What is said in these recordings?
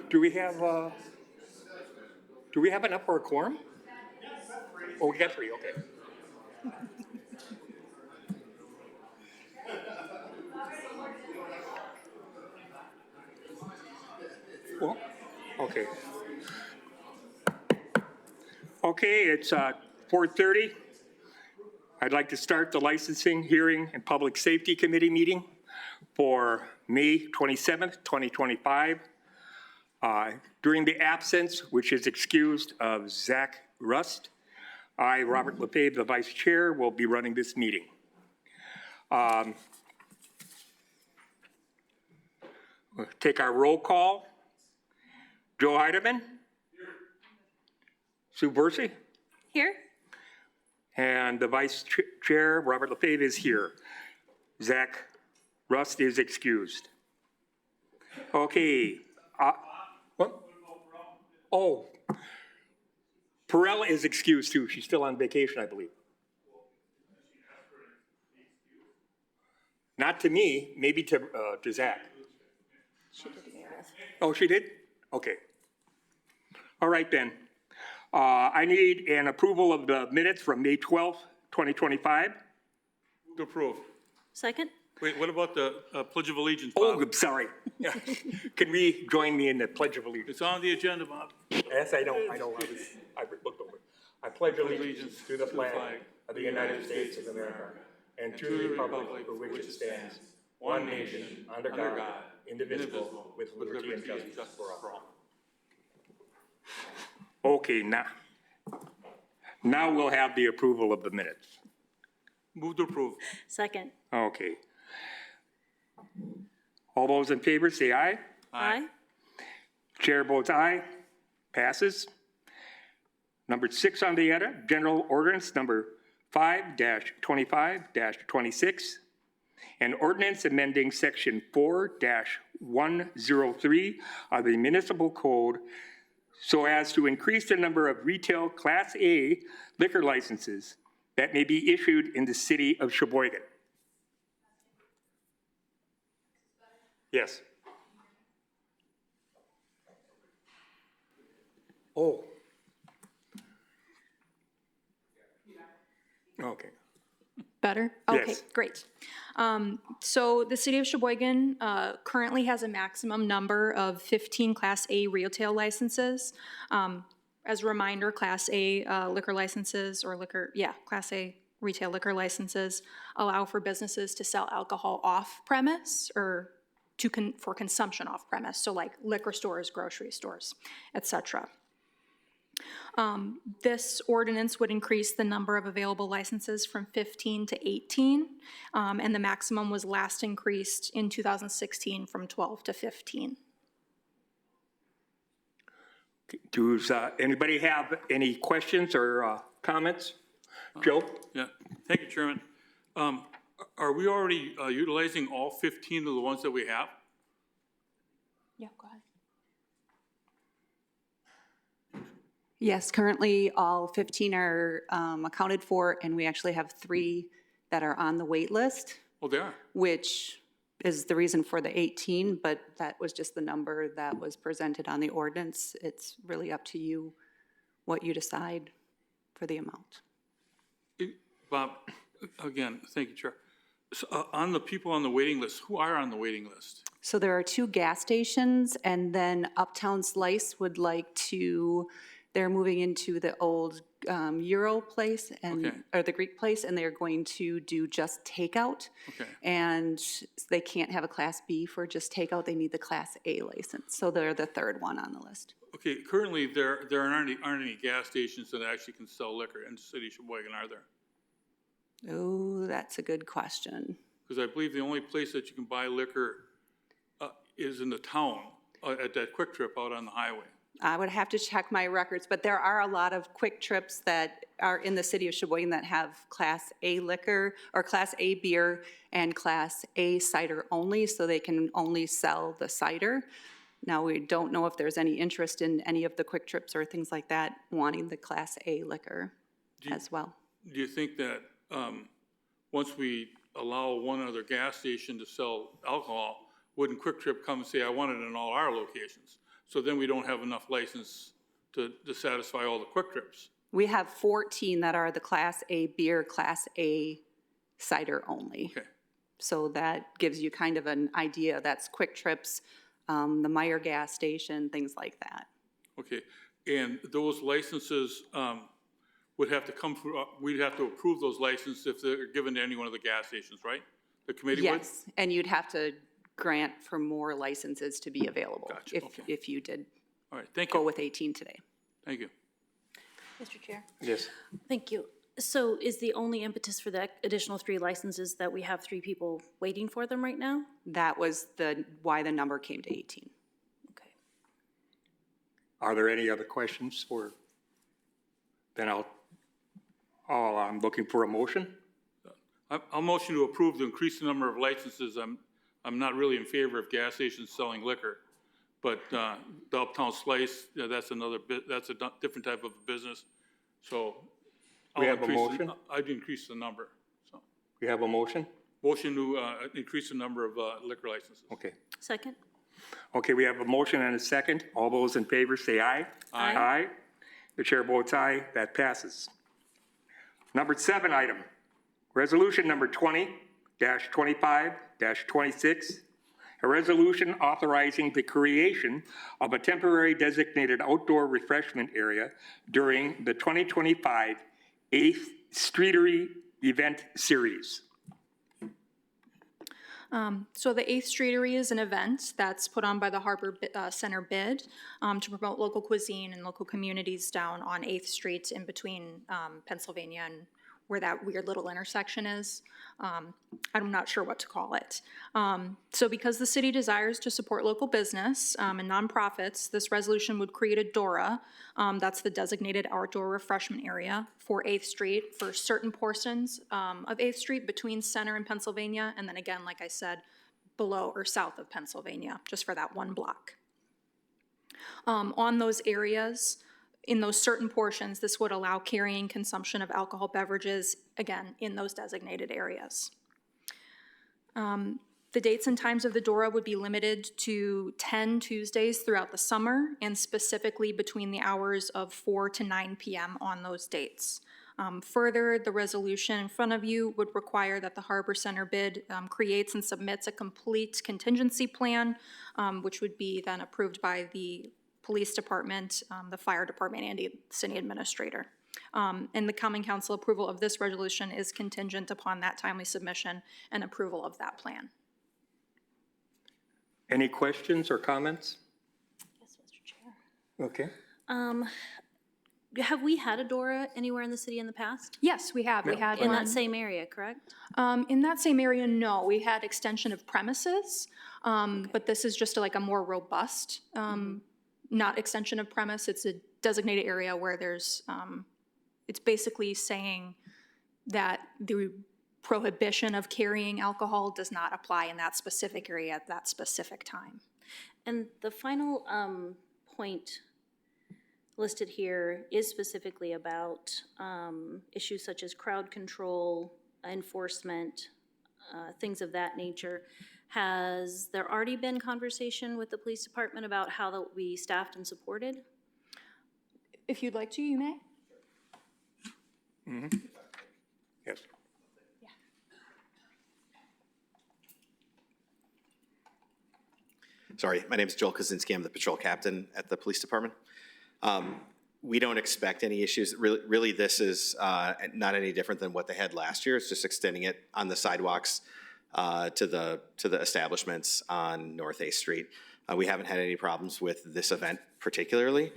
Do we have enough for a quorum? Oh, we got three, okay. Well, okay. Okay, it's 4:30. I'd like to start the Licensing, Hearing, and Public Safety Committee meeting for May 27th, 2025. During the absence, which is excused, of Zach Rust, I, Robert Lefebvre, the Vice Chair, will be running this meeting. We'll take our roll call. Joe Heidemann. Here. Sue Bursey. Here. And the Vice Chair, Robert Lefebvre, is here. Zach Rust is excused. Okay. What? Oh, Perella is excused too. She's still on vacation, I believe. Not to me, maybe to Zach. She did hear us. Oh, she did? Okay. All right then. I need an approval of the minutes from May 12th, 2025. To approve. Second? Wait, what about the Pledge of Allegiance, Bob? Oh, I'm sorry. Can we join me in the Pledge of Allegiance? It's on the agenda, Bob. Yes, I know. I looked over. I pledge allegiance to the flag of the United States of America and to the republic for which it stands, one nation, under God, indivisible, with liberty and justice for all. Okay, now we'll have the approval of the minutes. Move to approve. Second. Okay. All those in favor say aye. Aye. Chair votes aye. Passes. Number 6 on the agenda, General Ordinance Number 5-25-26, an ordinance amending Section 4-103 of the Municipal Code so as to increase the number of retail Class A liquor licenses that may be issued in the city of Sheboygan. Yes. Oh. Okay. Better? Okay, Yes. great. So the city of Sheboygan currently has a maximum number of 15 Class A retail licenses. As a reminder, Class A liquor licenses Class A retail liquor licenses allow for businesses to sell alcohol off premise or for consumption off premise. So like liquor stores, grocery stores, etc. This ordinance would increase the number of available licenses from 15 to 18, and the maximum was last increased in 2016 from 12 to 15. Does anybody have any questions or comments? Joe? Yeah, thank you, Chairman. Are we already utilizing all 15 of the ones that we have? Yeah, go ahead. Yes, currently all 15 are accounted for, and we actually have 3 that are on the wait list, Oh, they are. which is the reason for the 18, but that was just the number that was presented on the ordinance. It's really up to you what you decide for the amount. Bob, again, thank you, Chair. So, on the people on the waiting list, who are on the waiting list? So there are 2 gas stations, and then Uptown Slice would like to, they're moving into the old Euro place and Okay. or the Greek place, and they're going to do just takeout. Okay. And they can't have a Class B for just takeout. They need the Class A license. So they're the 3rd one on the list. Okay, currently there aren't any gas stations that actually can sell liquor in the city of Sheboygan, are there? Oh, that's a good question. Because I believe the only place that you can buy liquor is in the town, at that Quick Trip out on the highway. I would have to check my records, but there are a lot of quick trips that are in the city of Sheboygan that have Class A liquor or Class A beer and Class A cider only, so they can only sell the cider. Now, we don't know if there's any interest in any of the quick trips or things like that wanting the Class A liquor as well. Do you think that once we allow one other gas station to sell alcohol, wouldn't Quick Trip come and say, I want it in all our locations? So then we don't have enough license to satisfy all the quick trips. We have 14 that are the Class A beer, Class A cider only. Okay. So that gives you kind of an idea. That's Quick Trips, the Meyer gas station, things like that. Okay, and those licenses would have to come through, we'd have to approve those licenses if they're given to any one of the gas stations, right? The committee would? Yes, and you'd have to grant for more licenses to be available. Gotcha, okay. If you did All right, thank go you. with 18 today. Thank you. Mr. Chair. Yes. Thank you. So is the only impetus for the additional 3 licenses that we have 3 people waiting for them right now? That was why the number came to 18. Okay. Are there any other questions for, then I'm looking for a motion. I'll motion to approve to increase the number of licenses. I'm not really in favor of gas stations selling liquor, but the Uptown Slice, that's another bit, that's a different type of business. So We have a motion? I'd increase the number, so. We have a motion? Motion to increase the number of liquor licenses. Okay. Second? Okay, we have a motion and a second. All those in favor say aye. Aye. Aye. The chair votes aye. That passes. Number 7 item, resolution number 20-25-26, a resolution authorizing the creation of a temporary designated outdoor refreshment area during the 2025 8th Streetery Event Series. So the 8th Streetery is an event that's put on by the Harbor Center Bid to promote local cuisine and local communities down on 8th Street in between Pennsylvania and where that weird little intersection is. I'm not sure what to call it. So because the city desires to support local business and nonprofits, this resolution would create a DORA, that's the designated outdoor refreshment area for 8th Street for certain portions of 8th Street between Center and Pennsylvania, and then again, like I said, below or south of Pennsylvania, just for that one block. On those areas, in those certain portions, this would allow carrying consumption of alcohol beverages, again, in those designated areas. The dates and times of the DORA would be limited to 10 Tuesdays throughout the summer, and specifically between the hours of 4 to 9 p.m. on those dates. Further, the resolution in front of you would require that the Harbor Center Bid creates and submits a complete contingency plan, which would be then approved by the police department, the fire department, and the city administrator. And the common council approval of this resolution is contingent upon that timely submission and approval of that plan. Any questions or comments? Yes, Mr. Chair. Okay. Have we had a DORA anywhere in the city in the past? Yes, we have. We had In one. that same area, correct? In that same area, no. We had extension of premises, but this is just like a more robust, not extension of premise. It's a designated area where there's, it's basically saying that the prohibition of carrying alcohol does not apply in that specific area at that specific time. And the final point listed here is specifically about issues such as crowd control, enforcement, things of that nature. Has there already been conversation with the police department about how that will be staffed and supported? If you'd like to, you may. Yes. Sorry, my name is Joel Kaczynski. I'm the patrol captain at the police department. We don't expect any issues. Really, this is not any different than what they had last year. It's just extending it on the sidewalks to the establishments on North 8th Street. We haven't had any problems with this event particularly.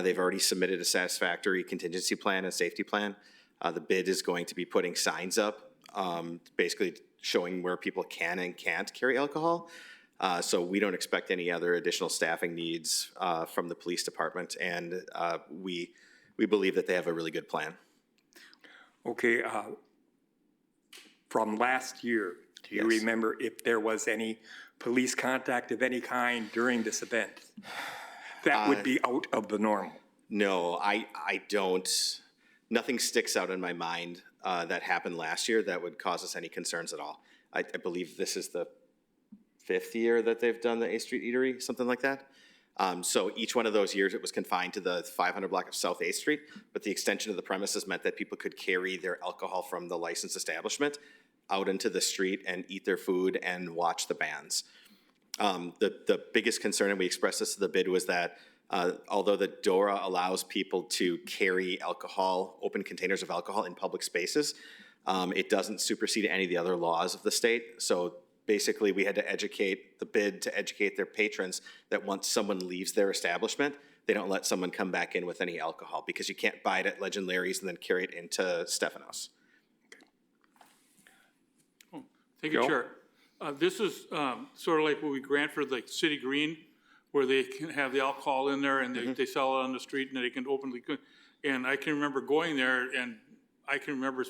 They've already submitted a satisfactory contingency plan and safety plan. The bid is going to be putting signs up, basically showing where people can and can't carry alcohol. So we don't expect any other additional staffing needs from the police department, and we believe that they have a really good plan. Okay, from last year, do you Yes. remember if there was any police contact of any kind during this event? That would be out of the normal. No, I don't. Nothing sticks out in my mind that happened last year that would cause us any concerns at all. I believe this is the 5th year that they've done the 8th Street Eatery, something like that. So each one of those years, it was confined to the 500 block of South 8th Street, but the extension of the premises meant that people could carry their alcohol from the licensed establishment out into the street and eat their food and watch the bands. The biggest concern, and we expressed this to the bid, was that although the DORA allows people to carry alcohol, open containers of alcohol in public spaces, it doesn't supersede any of the other laws of the state. So basically, we had to educate the bid to educate their patrons that once someone leaves their establishment, they don't let someone come back in with any alcohol, because you can't buy it at Legend Larry's and then carry it into Stephanos. Thank you, Joe? Chair. This is sort of like what we grant for the City Green, where they can have the alcohol in there and they sell it on the street and they can openly, and I can remember going there and I can remember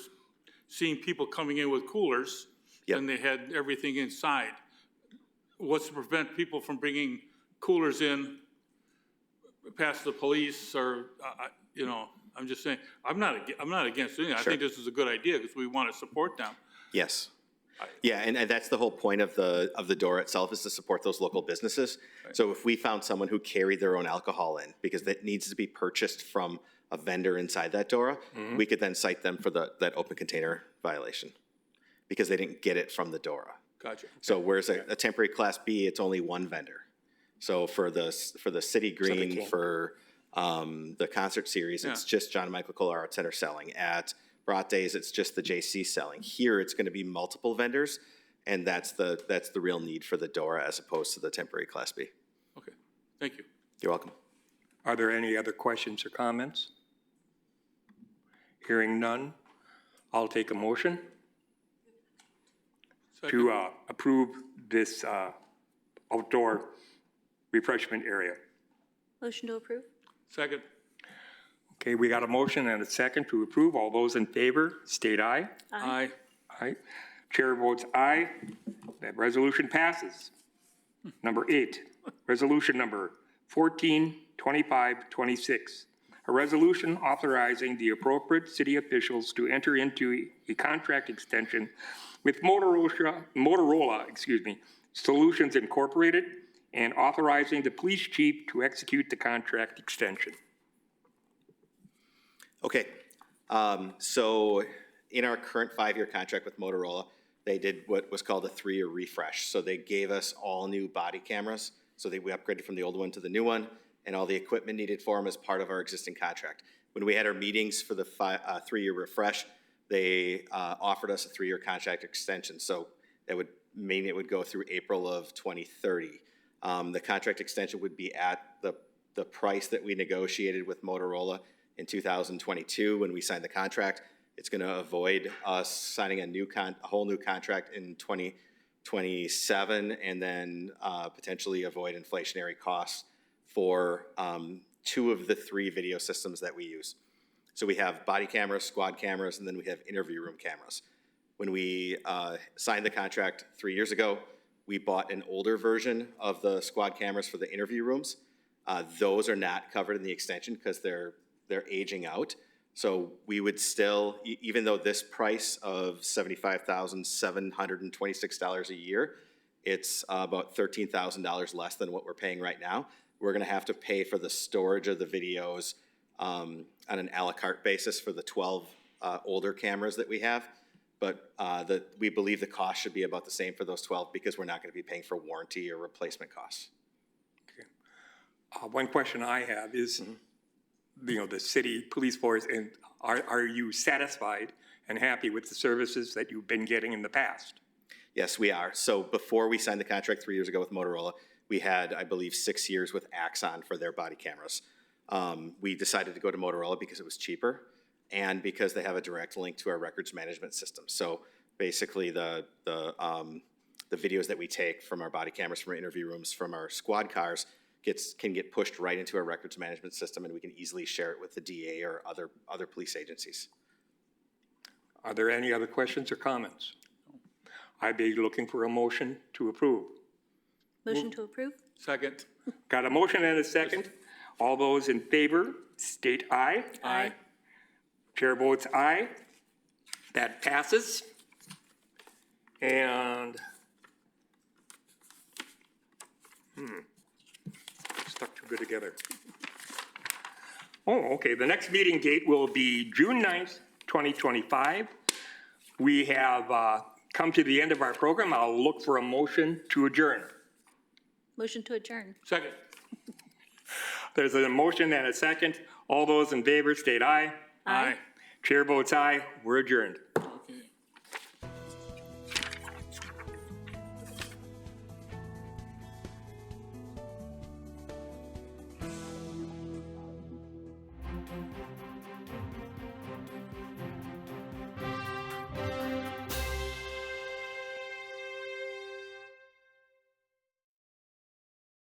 seeing people coming in with coolers and they had everything inside. What's to prevent people from bringing coolers in past the police or, you know, I'm just saying, I'm not against doing it. I think this is a good idea because we want to support them. Yes. Yeah, and that's the whole point of the DORA itself, is to support those local businesses. Right. So if we found someone who carried their own alcohol in, because that needs to be purchased from a vendor inside that DORA, we could then cite them for that open container violation, because they didn't get it from the DORA. Gotcha. So whereas a temporary Class B, it's only one vendor. So for the City Green, for the concert series, it's just John and Michael Kohler Art Center selling. At Brat Days, it's just the JC selling. Here, it's going to be multiple vendors, and that's the real need for the DORA as opposed to the temporary Class B. Okay, thank you. You're welcome. Are there any other questions or comments? Hearing none, I'll take a motion to approve this outdoor refreshment area. Motion to approve? Second. Okay, we got a motion and a second to approve. All those in favor, state aye. Aye. Aye. Chair votes aye. That resolution passes. Number 8, resolution number 142526. A resolution authorizing the appropriate city officials to enter into a contract extension with Motorola, Solutions Incorporated, and authorizing the police chief to execute the contract extension. Okay, so in our current 5-year contract with Motorola, they did what was called a 3-year refresh. So they gave us all new body cameras. So we upgraded from the old one to the new one, and all the equipment needed for them as part of our existing contract. When we had our meetings for the 3-year refresh, they offered us a 3-year contract extension. So that would mean it would go through April of 2030. The contract extension would be at the price that we negotiated with Motorola in 2022 when we signed the contract. It's going to avoid us signing a whole new contract in 2027, and then potentially avoid inflationary costs for 2 of the 3 video systems that we use. So we have body cameras, squad cameras, and then we have interview room cameras. When we signed the contract 3 years ago, we bought an older version of the squad cameras for the interview rooms. Those are not covered in the extension because they're aging out. So we would still, even though this price of $75,726 a year, it's about $13,000 less than what we're paying right now. We're going to have to pay for the storage of the videos on an a la carte basis for the 12 older cameras that we have. But we believe the cost should be about the same for those 12 because we're not going to be paying for warranty or replacement costs. Okay. One question I have is, the city police force, and are you satisfied and happy with the services that you've been getting in the past? Yes, we are. So before we signed the contract 3 years ago with Motorola, we had, I believe, 6 years with Axon for their body cameras. We decided to go to Motorola because it was cheaper and because they have a direct link to our records management system. So basically the videos that we take from our body cameras, from our interview rooms, from our squad cars, can get pushed right into our records management system, and we can easily share it with the DA or other police agencies. Are there any other questions or comments? I'd be looking for a motion to approve. Motion to approve? Second. Got a motion and a second. All those in favor, state aye. Aye. Chair votes aye. That passes. And stuck too good together. Oh, okay, the next meeting date will be June 9th, 2025. We have come to the end of our program. I'll look for a motion to adjourn. Motion to adjourn. Second. There's a motion and a second. All those in favor state aye. Aye. Chair votes aye. We're adjourned.